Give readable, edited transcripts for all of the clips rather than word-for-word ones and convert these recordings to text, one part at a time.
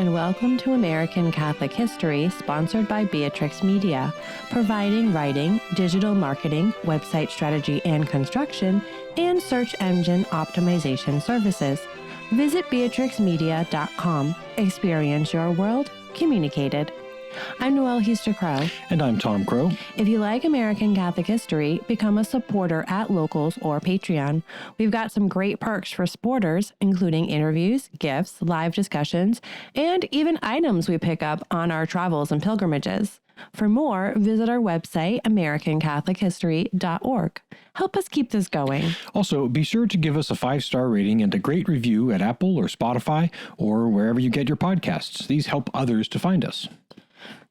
and welcome to American Catholic History, sponsored by Beatrix Media, providing writing, digital marketing, website strategy and construction, and search engine optimization services. Visit beatrixmedia.com. Experience your world communicated. I'm Noëlle Crowe. And I'm Tom Crowe. If you like American Catholic history, become a supporter at Locals or Patreon. We've got some great perks for supporters, including interviews, gifts, live discussions, and even items we pick up on our travels and pilgrimages. For more, visit our website, americancatholichistory.org. Help us keep this going. Also, be sure to give us a 5-star rating and a great review at Apple or Spotify or wherever you get your podcasts. These help others to find us.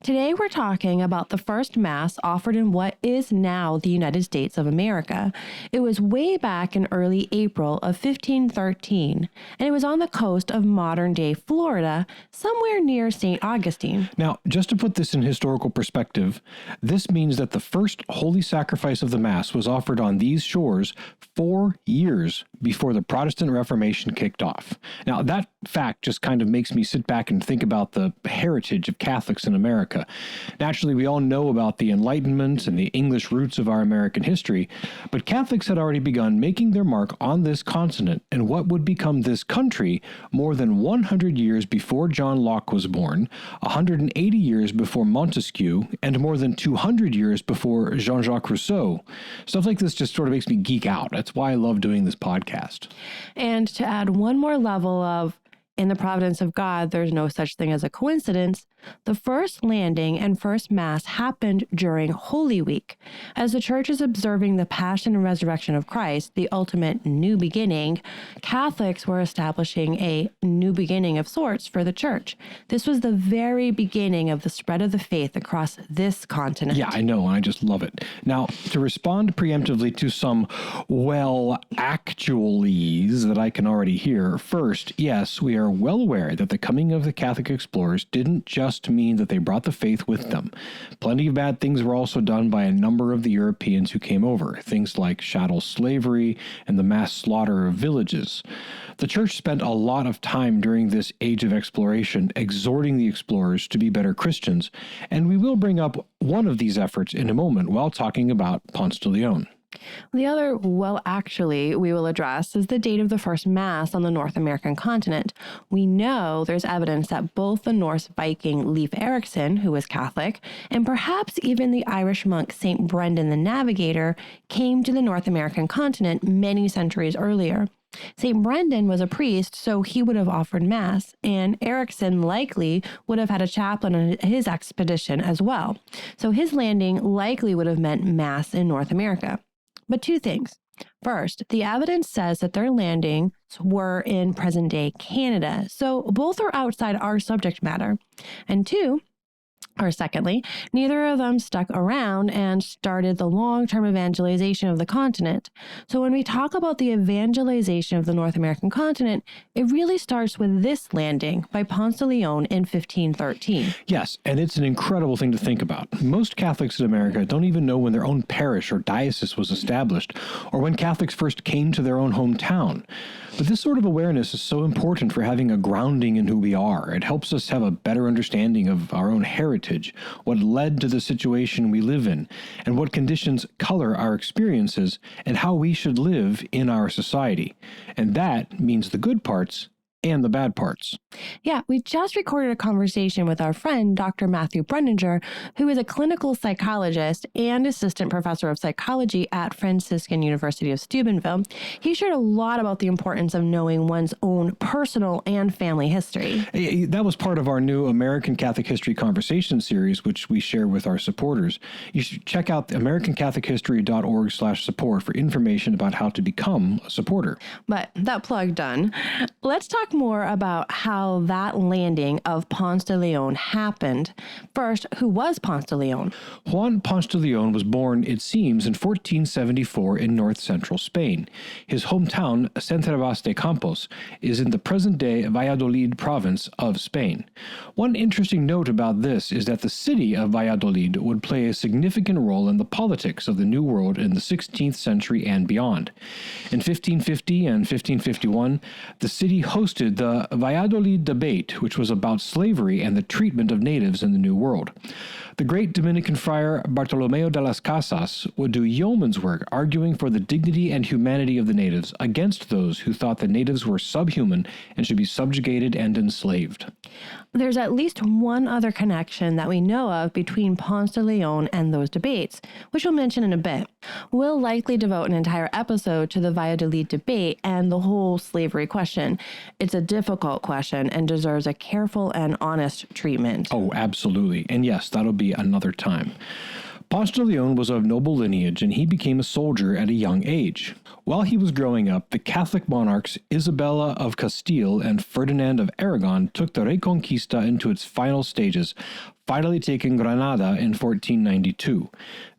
Today we're talking about the first Mass offered in what is now the United States of America. It was way back in early April of 1513, and it was on the coast of modern-day Florida, somewhere near St. Augustine. Now, just to put this in historical perspective, this means that the first holy sacrifice of the Mass was offered on these shores 4 years before the Protestant Reformation kicked off. Now, that fact just kind of makes me sit back and think about the heritage of Catholics in America. Naturally, we all know about the Enlightenment and the English roots of our American history, but Catholics had already begun making their mark on this continent and what would become this country more than 100 years before John Locke was born, 180 years before Montesquieu, and more than 200 years before Jean-Jacques Rousseau. Stuff like this just sort of makes me geek out. That's why I love doing this podcast. And to add one more level of, in the providence of God, there's no such thing as a coincidence, the first landing and first Mass happened during Holy Week. As the Church is observing the Passion and Resurrection of Christ, the ultimate new beginning, Catholics were establishing a new beginning of sorts for the Church. This was the very beginning of the spread of the faith across this continent. Yeah, I know, and I just love it. Now, to respond preemptively to some, well, actuallys that I can already hear, first, yes, we are well aware that the coming of the Catholic explorers didn't just mean that they brought the faith with them. Plenty of bad things were also done by a number of the Europeans who came over, things like chattel slavery and the mass slaughter of villages. The Church spent a lot of time during this age of exploration exhorting the explorers to be better Christians, and we will bring up one of these efforts in a moment while talking about Ponce de Leon. The other, well, actually, we will address is the date of the first Mass on the North American continent. We know there's evidence that both the Norse Viking Leif Erikson, who was Catholic, and perhaps even the Irish monk St. Brendan the Navigator came to the North American continent many centuries earlier. St. Brendan was a priest, so he would have offered Mass, and Erikson likely would have had a chaplain on his expedition as well. So his landing likely would have meant Mass in North America. But two things. First, the evidence says that their landings were in present-day Canada, so both are outside our subject matter. And secondly, neither of them stuck around and started the long-term evangelization of the continent. So when we talk about the evangelization of the North American continent, it really starts with this landing by Ponce de Leon in 1513. Yes, and it's an incredible thing to think about. Most Catholics in America don't even know when their own parish or diocese was established, or when Catholics first came to their own hometown. But this sort of awareness is so important for having a grounding in who we are. It helps us have a better understanding of our own heritage, what led to the situation we live in, and what conditions color our experiences, and how we should live in our society. And that means the good parts and the bad parts. Yeah, we just recorded a conversation with our friend, Dr. Matthew Brenninger, who is a clinical psychologist and assistant professor of psychology at Franciscan University of Steubenville. He shared a lot about the importance of knowing one's own personal and family history. That was part of our new American Catholic History Conversation series, which we share with our supporters. You should check out americancatholichistory.org/support for information about how to become a supporter. But that plug done. Let's talk more about how that landing of Ponce de Leon happened. First, who was Ponce de Leon? Juan Ponce de Leon was born, it seems, in 1474 in north-central Spain. His hometown, Centrevas de Campos, is in the present-day Valladolid province of Spain. One interesting note about this is that the city of Valladolid would play a significant role in the politics of the New World in the 16th century and beyond. In 1550 and 1551, the city hosted hosted the Valladolid debate, which was about slavery and the treatment of natives in the New World. The great Dominican friar Bartolomeo de las Casas would do yeoman's work arguing for the dignity and humanity of the natives against those who thought the natives were subhuman and should be subjugated and enslaved. There's at least one other connection that we know of between Ponce de Leon and those debates, which we'll mention in a bit. We'll likely devote an entire episode to the Valladolid debate and the whole slavery question. It's a difficult question and deserves a careful and honest treatment. Oh, absolutely. And yes, that'll be another time. Ponce de Leon was of noble lineage, and he became a soldier at a young age. While he was growing up, the Catholic monarchs Isabella of Castile and Ferdinand of Aragon took the Reconquista into its final stages, finally taking Granada in 1492.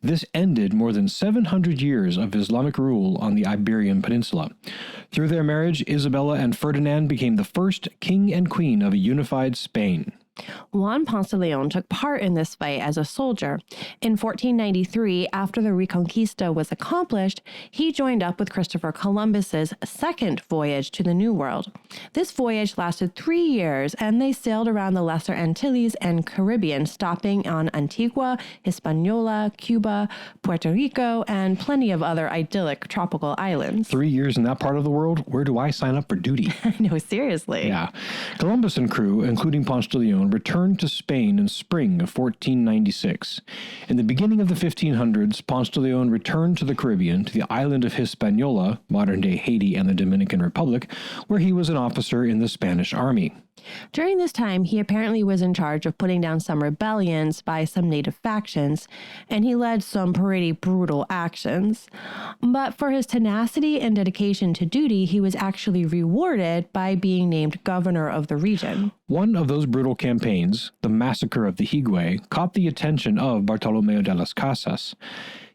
This ended more than 700 years of Islamic rule on the Iberian Peninsula. Through their marriage, Isabella and Ferdinand became the first king and queen of a unified Spain. Juan Ponce de Leon took part in this fight as a soldier. In 1493, after the Reconquista was accomplished, he joined up with Christopher Columbus's second voyage to the New World. This voyage lasted 3 years, and they sailed around the Lesser Antilles and Caribbean, stopping on Antigua, Hispaniola, Cuba, Puerto Rico, and plenty of other idyllic tropical islands. 3 years in that part of the world? Where do I sign up for duty? I know, seriously. Yeah. Columbus and crew, including Ponce de Leon, returned to Spain in spring of 1496. In the beginning of the 1500s, Ponce de Leon returned to the Caribbean, to the island of Hispaniola, modern-day Haiti and the Dominican Republic, where he was an officer in the Spanish army. During this time, he apparently was in charge of putting down some rebellions by some native factions, and he led some pretty brutal actions. But for his tenacity and dedication to duty, he was actually rewarded by being named governor of the region. One of those brutal campaigns, the massacre of the Higüey, caught the attention of Bartolomeo de las Casas.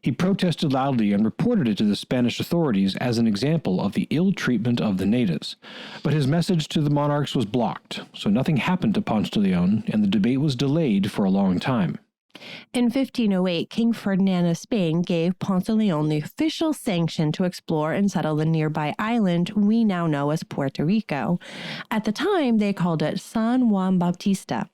He protested loudly and reported it to the Spanish authorities as an example of the ill treatment of the natives. But his message to the monarchs was blocked, so nothing happened to Ponce de Leon, and the debate was delayed for a long time. In 1508, King Ferdinand of Spain gave Ponce de Leon the official sanction to explore and settle the nearby island we now know as Puerto Rico. At the time, they called it San Juan Bautista,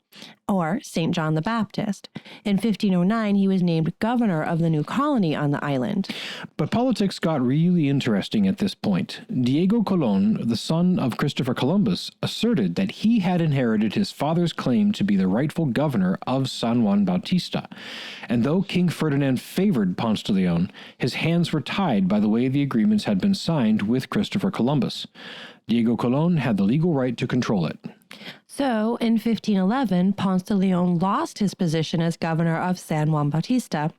or St. John the Baptist. In 1509, he was named governor of the new colony on the island. But politics got really interesting at this point. Diego Colón, the son of Christopher Columbus, asserted that he had inherited his father's claim to be the rightful governor of San Juan Bautista. And though King Ferdinand favored Ponce de Leon, his hands were tied by the way the agreements had been signed with Christopher Columbus. Diego Colón had the legal right to control it. So, in 1511, Ponce de Leon lost his position as governor of San Juan Bautista.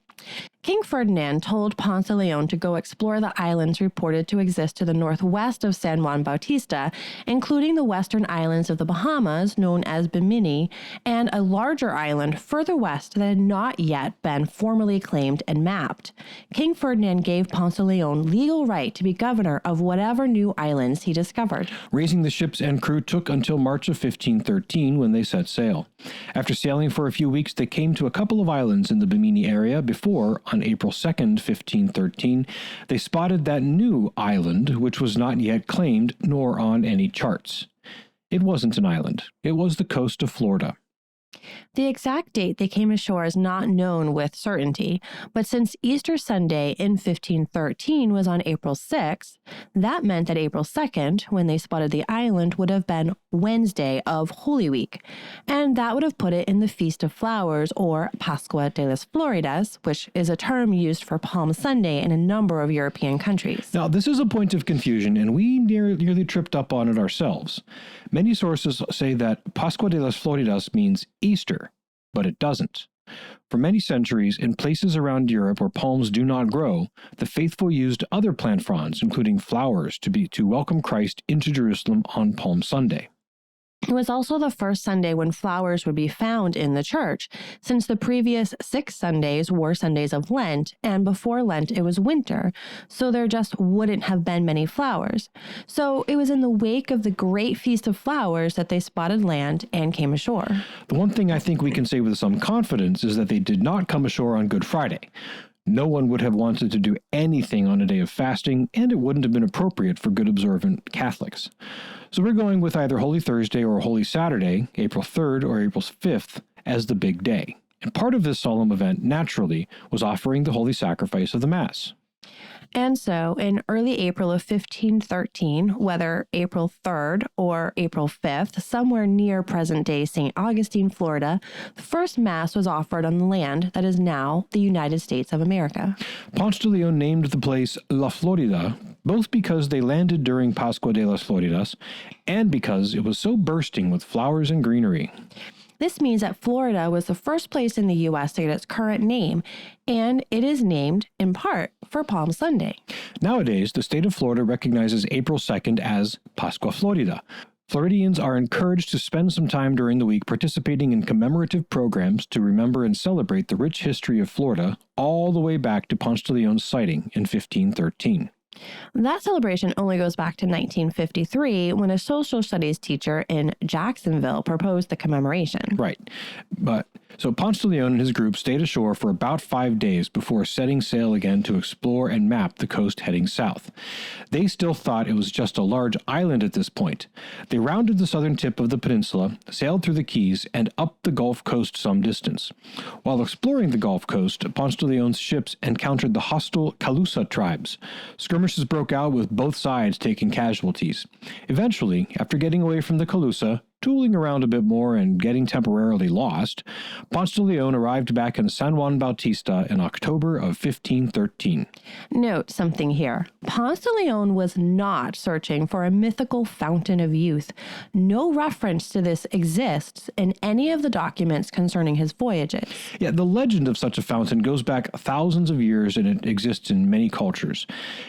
King Ferdinand told Ponce de Leon to go explore the islands reported to exist to the northwest of San Juan Bautista, including the western islands of the Bahamas, known as Bimini, and a larger island further west that had not yet been formally claimed and mapped. King Ferdinand gave Ponce de Leon legal right to be governor of whatever new islands he discovered. Raising the ships and crew took until March of 1513 when they set sail. After sailing for a few weeks, they came to a couple of islands in the Bimini area before, on April 2nd, 1513, they spotted that new island, which was not yet claimed nor on any charts. It wasn't an island. It was the coast of Florida. The exact date they came ashore is not known with certainty, but since Easter Sunday in 1513 was on April 6th, that meant that April 2nd, when they spotted the island, would have been Wednesday of Holy Week, and that would have put it in the Feast of Flowers, or Pascua de las Floridas, which is a term used for Palm Sunday in a number of European countries. Now, this is a point of confusion, and we nearly tripped up on it ourselves. Many sources say that Pascua de las Floridas means Easter, but it doesn't. For many centuries, in places around Europe where palms do not grow, the faithful used other plant fronds, including flowers, to welcome Christ into Jerusalem on Palm Sunday. It was also the first Sunday when flowers would be found in the church, since the previous 6 Sundays were Sundays of Lent, and before Lent it was winter, so there just wouldn't have been many flowers. So it was in the wake of the great Feast of Flowers that they spotted land and came ashore. The one thing I think we can say with some confidence is that they did not come ashore on Good Friday. No one would have wanted to do anything on a day of fasting, and it wouldn't have been appropriate for good observant Catholics. So we're going with either Holy Thursday or Holy Saturday, April 3rd or April 5th, as the big day. And part of this solemn event, naturally, was offering the holy sacrifice of the Mass. And so, in early April of 1513, whether April 3rd or April 5th, somewhere near present-day St. Augustine, Florida, the first Mass was offered on the land that is now the United States of America. Ponce de Leon named the place La Florida, both because they landed during Pascua de las Floridas and because it was so bursting with flowers and greenery. This means that Florida was the first place in the U.S. to get its current name, and it is named, in part, for Palm Sunday. Nowadays, the state of Florida recognizes April 2nd as Pascua Florida. Floridians are encouraged to spend some time during the week participating in commemorative programs to remember and celebrate the rich history of Florida all the way back to Ponce de Leon's sighting in 1513. That celebration only goes back to 1953 when a social studies teacher in Jacksonville proposed the commemoration. Right. So Ponce de Leon and his group stayed ashore for about 5 days before setting sail again to explore and map the coast heading south. They still thought it was just a large island at this point. They rounded the southern tip of the peninsula, sailed through the Keys, and up the Gulf Coast some distance. While exploring the Gulf Coast, Ponce de Leon's ships encountered the hostile Calusa tribes. Skirmishes broke out with both sides taking casualties. Eventually, after getting away from the Calusa, tooling around a bit more and getting temporarily lost, Ponce de Leon arrived back in San Juan Bautista in October of 1513. Note something here. Ponce de Leon was not searching for a mythical fountain of youth. No reference to this exists in any of the documents concerning his voyages. Yeah, the legend of such a fountain goes back thousands of years and it exists in many cultures.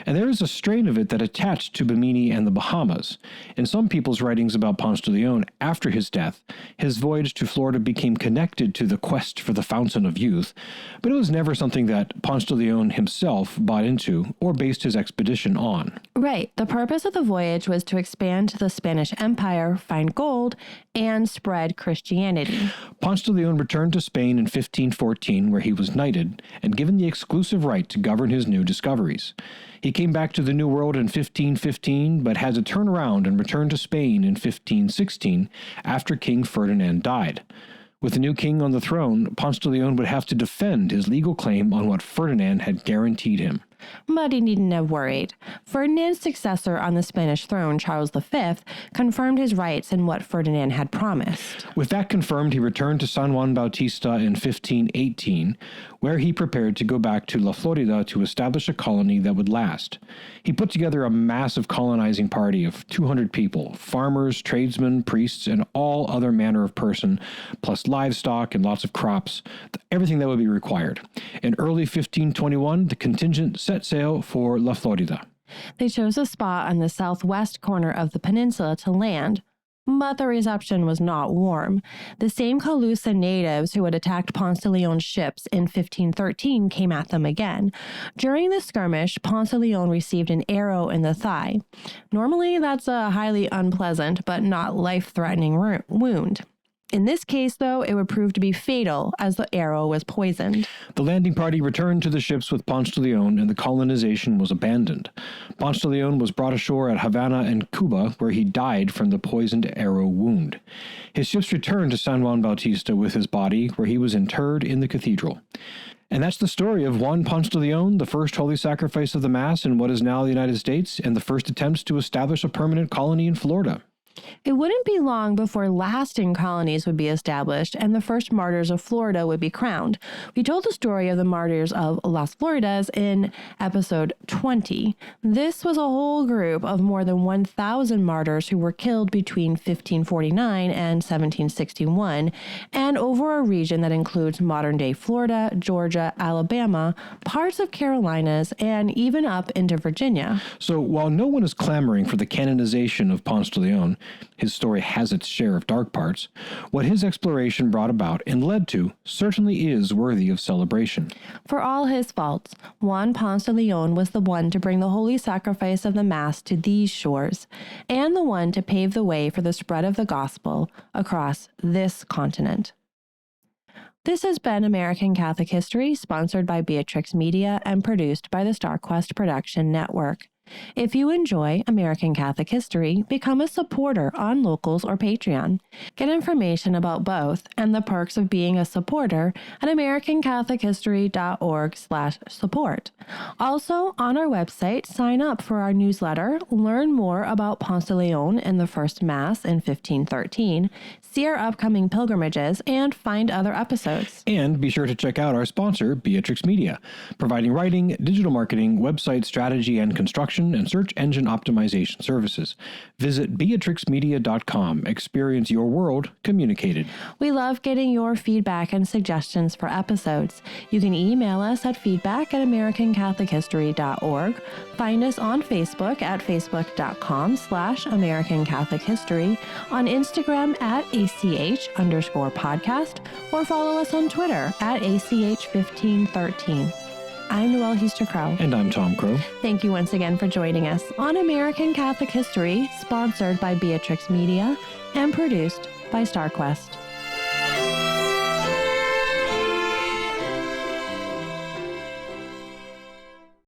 And there is a strain of it that attached to Bimini and the Bahamas. In some people's writings about Ponce de Leon, after his death, his voyage to Florida became connected to the quest for the fountain of youth, but it was never something that Ponce de Leon himself bought into or based his expedition on. Right. The purpose of the voyage was to expand the Spanish Empire, find gold, and spread Christianity. Ponce de Leon returned to Spain in 1514, where he was knighted and given the exclusive right to govern his new discoveries. He came back to the New World in 1515, but had to turn around and return to Spain in 1516 after King Ferdinand died. With the new king on the throne, Ponce de Leon would have to defend his legal claim on what Ferdinand had guaranteed him. But he needn't have worried. Ferdinand's successor on the Spanish throne, Charles V, confirmed his rights in what Ferdinand had promised. With that confirmed, he returned to San Juan Bautista in 1518, where he prepared to go back to La Florida to establish a colony that would last. He put together a massive colonizing party of 200 people, farmers, tradesmen, priests, and all other manner of person, plus livestock and lots of crops, everything that would be required. In early 1521, the contingent set sail for La Florida. They chose a spot on the southwest corner of the peninsula to land, but the reception was not warm. The same Calusa natives who had attacked Ponce de Leon's ships in 1513 came at them again. During the skirmish, Ponce de Leon received an arrow in the thigh. Normally, that's a highly unpleasant but not life-threatening wound. In this case, though, it would prove to be fatal as the arrow was poisoned. The landing party returned to the ships with Ponce de Leon and the colonization was abandoned. Ponce de Leon was brought ashore at Havana and Cuba, where he died from the poisoned arrow wound. His ships returned to San Juan Bautista with his body, where he was interred in the cathedral. And that's the story of Juan Ponce de Leon, the first holy sacrifice of the Mass in what is now the United States, and the first attempts to establish a permanent colony in Florida. It wouldn't be long before lasting colonies would be established and the first martyrs of Florida would be crowned. We told the story of the martyrs of Las Floridas in episode 20. This was a whole group of more than 1,000 martyrs who were killed between 1549 and 1761, and over a region that includes modern-day Florida, Georgia, Alabama, parts of Carolinas, and even up into Virginia. So while no one is clamoring for the canonization of Ponce de Leon, his story has its share of dark parts. What his exploration brought about and led to certainly is worthy of celebration. For all his faults, Juan Ponce de Leon was the one to bring the holy sacrifice of the Mass to these shores, and the one to pave the way for the spread of the gospel across this continent. This has been American Catholic History, sponsored by Beatrix Media and produced by the StarQuest Production Network. If you enjoy American Catholic History, become a supporter on Locals or Patreon. Get information about both and the perks of being a supporter at americanCatholicHistory.org/support. Also, on our website, sign up for our newsletter, learn more about Ponce de Leon and the First Mass in 1513, see our upcoming pilgrimages, and find other episodes. And be sure to check out our sponsor, Beatrix Media, providing writing, digital marketing, website strategy and construction, and search engine optimization services. Visit beatrixmedia.com. Experience your world communicated. We love getting your feedback and suggestions for episodes. You can email us at feedback@americancatholichistory.org. Find us on Facebook at facebook.com/AmericanCatholicHistory, on Instagram at ACH_podcast, or follow us on Twitter at ACH1513. I'm Noëlle Crowe. And I'm Tom Crowe. Thank you once again for joining us on American Catholic History, sponsored by Beatrix Media and produced by StarQuest.